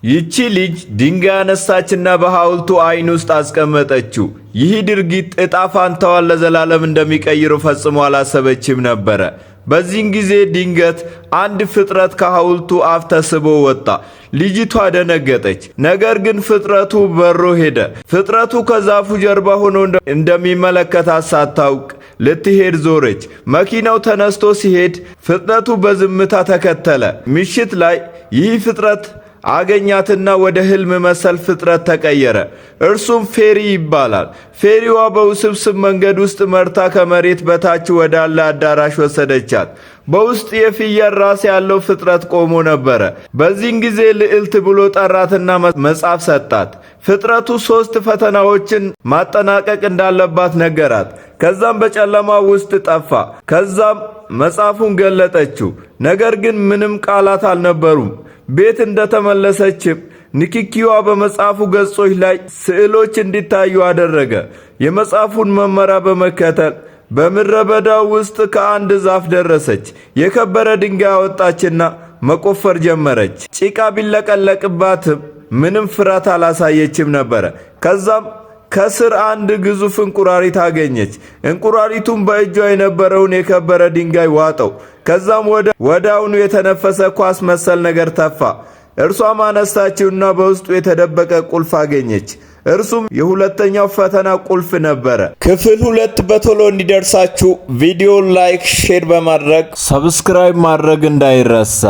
ይቺ ልጅ ድንጋይ አነሳችና በሐውልቱ አይን ውስጥ አስቀመጠችው። ይህ ድርጊት ዕጣ ፋንታዋን ለዘላለም እንደሚቀይረው ፈጽሞ አላሰበችም ነበረ። በዚህን ጊዜ ድንገት አንድ ፍጥረት ከሐውልቱ አፍ ተስቦ ወጣ። ልጅቷ ደነገጠች። ነገር ግን ፍጥረቱ በሮ ሄደ። ፍጥረቱ ከዛፉ ጀርባ ሆኖ እንደሚመለከታት ሳታውቅ ልትሄድ ዞረች። መኪናው ተነስቶ ሲሄድ ፍጥረቱ በዝምታ ተከተለ። ምሽት ላይ ይህ ፍጥረት አገኛትና ወደ ህልም መሰል ፍጥረት ተቀየረ። እርሱም ፌሪ ይባላል። ፌሪዋ በውስብስብ መንገድ ውስጥ መርታ ከመሬት በታች ወዳለ አዳራሽ ወሰደቻት። በውስጥ የፍየል ራስ ያለው ፍጥረት ቆሞ ነበረ። በዚህን ጊዜ ልዕልት ብሎ ጠራትና መጽሐፍ ሰጣት። ፍጥረቱ 3 ፈተናዎችን ማጠናቀቅ እንዳለባት ነገራት። ከዛም በጨለማ ውስጥ ጠፋ። ከዛም መጽሐፉን ገለጠችው። ነገር ግን ምንም ቃላት አልነበሩም። ቤት እንደተመለሰችም ንክኪዋ በመጽሐፉ ገጾች ላይ ስዕሎች እንዲታዩ አደረገ። የመጽሐፉን መመሪያ በመከተል በምድረ በዳው ውስጥ ከአንድ ዛፍ ደረሰች። የከበረ ድንጋይ አወጣችና መቆፈር ጀመረች። ጭቃ ቢለቀለቅባትም ምንም ፍርሃት አላሳየችም ነበረ። ከዛም ከስር አንድ ግዙፍ እንቁራሪት አገኘች። እንቁራሪቱም በእጇ የነበረውን የከበረ ድንጋይ ዋጠው። ከዛም ወዲያውኑ የተነፈሰ ኳስ መሰል ነገር ተፋ። እርሷም አነሳችውና በውስጡ የተደበቀ ቁልፍ አገኘች። እርሱም የሁለተኛው ፈተና ቁልፍ ነበረ። ክፍል 2 በቶሎ እንዲደርሳችሁ ቪዲዮን ላይክ፣ ሼር በማድረግ ሰብስክራይብ ማድረግ እንዳይረሳ።